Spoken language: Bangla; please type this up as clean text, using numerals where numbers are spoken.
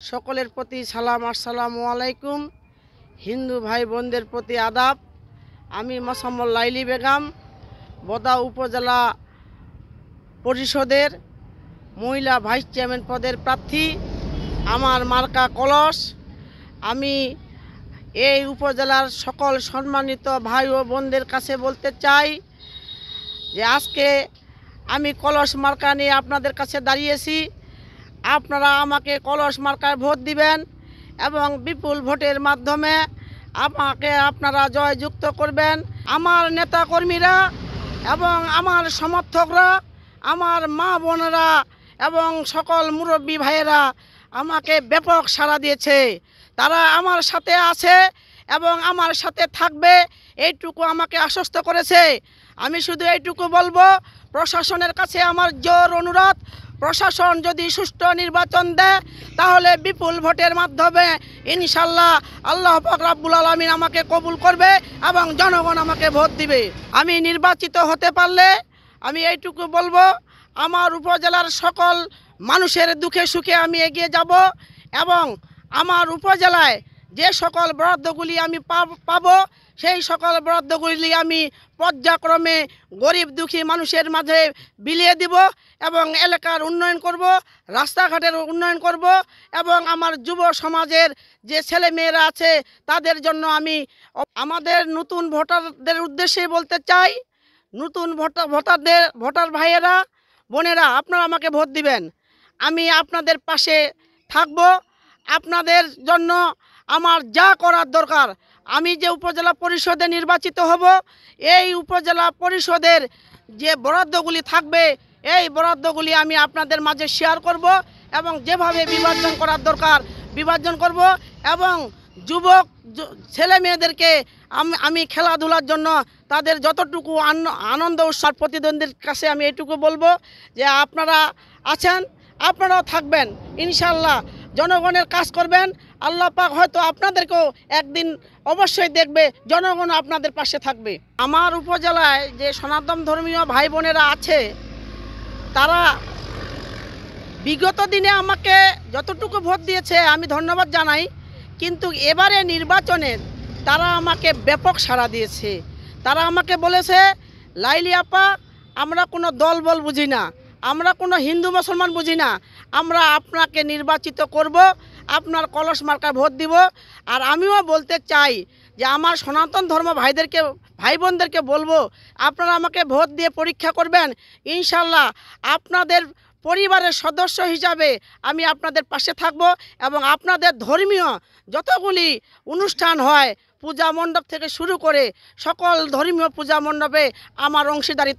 সকলের প্রতি সালাম, আসসালামু আলাইকুম। হিন্দু ভাই বোনদের প্রতি আদাব। আমি মোসাম্মদ লাইলি বেগম, বোদা উপজেলা পরিষদের মহিলা ভাইস চেয়ারম্যান পদের প্রার্থী। আমার মার্কা কলস। আমি এই উপজেলার সকল সম্মানিত ভাই ও বোনদের কাছে বলতে চাই যে আজকে আমি কলস মার্কা নিয়ে আপনাদের কাছে দাঁড়িয়েছি। আপনারা আমাকে কলস মার্কায় ভোট দিবেন এবং বিপুল ভোটের মাধ্যমে আমাকে আপনারা জয়যুক্ত করবেন। আমার নেতাকর্মীরা এবং আমার সমর্থকরা, আমার মা বোনেরা এবং সকল মুরব্বী ভাইয়েরা আমাকে ব্যাপক সাড়া দিয়েছে। তারা আমার সাথে আছে এবং আমার সাথে থাকবে, এইটুকু আমাকে আশ্বস্ত করেছে। আমি শুধু এইটুকু বলবো, প্রশাসনের কাছে আমার জোর অনুরোধ, প্রশাসন যদি সুষ্ঠু নির্বাচন দেয় তাহলে বিপুল ভোটের মাধ্যমে ইনশাল্লাহ আল্লাহ পাক রব্বুল আলামিন আমাকে কবুল করবে এবং জনগণ আমাকে ভোট দিবে। আমি নির্বাচিত হতে পারলে আমি এইটুকু বলবো, আমার উপজেলার সকল মানুষের দুঃখে সুখে আমি এগিয়ে যাব এবং আমার উপজেলায় যে সকল বরাদ্দগুলি আমি পাবো সেই সকল বরাদ্দগুলি আমি পর্যায়ক্রমে গরিব দুঃখী মানুষের মাঝে বিলিয়ে দিব এবং এলাকার উন্নয়ন করব, রাস্তাঘাটের উন্নয়ন করব এবং আমার যুব সমাজের যে ছেলে মেয়েরা আছে তাদের জন্য আমি আমাদের নতুন ভোটারদের উদ্দেশ্যে বলতে চাই, নতুন ভোটার ভাইয়েরা বোনেরা, আপনারা আমাকে ভোট দিবেন। আমি আপনাদের পাশে থাকব। আপনাদের জন্য আমার যা করার দরকার, আমি যে উপজেলা পরিষদে নির্বাচিত হব, এই উপজেলা পরিষদের যে বরাদ্দগুলি থাকবে এই বরাদ্দগুলি আমি আপনাদের মাঝে শেয়ার করব এবং যেভাবে বিভাজন করার দরকার বিভাজন করব এবং যুবক ছেলে মেয়েদেরকে আমি খেলাধুলার জন্য তাদের যতটুকু আনন্দ উৎসব প্রতিদ্বন্দ্বীর কাছে আমি এইটুকু বলবো যে আপনারা আছেন, আপনারাও থাকবেন, ইনশাল্লাহ জনগণের কাজ করবেন। আল্লাহ পাক হয়তো আপনাদেরকেও একদিন অবশ্যই দেখবে, জনগণ আপনাদের পাশে থাকবে। আমার উপজেলায় যে সনাতন ধর্মীয় ভাই বোনেরা আছে তারা বিগত দিনে আমাকে যতটুকু ভোট দিয়েছে আমি ধন্যবাদ জানাই, কিন্তু এবারে নির্বাচনে তারা আমাকে ব্যাপক সাড়া দিয়েছে। তারা আমাকে বলেছে, লাইলি আপা, আমরা কোনো দলবল বুঝি না, আমরা কোনো হিন্দু মুসলমান বুঝি না, আমরা আপনাকে নির্বাচিত করব, আপনার কলস মার্কায় ভোট দিব। আর আমিও বলতে চাই যে আমার সনাতন ধর্ম ভাই বোনদেরকে বলবো, আপনারা আমাকে ভোট দিয়ে পরীক্ষা করবেন, ইনশাল্লাহ আপনাদের পরিবারের সদস্য হিসাবে আমি আপনাদের পাশে থাকব এবং আপনাদের ধর্মীয় যতগুলি অনুষ্ঠান হয় পূজা মণ্ডপ থেকে শুরু করে সকল ধর্মীয় পূজা মণ্ডপে আমার অংশীদারি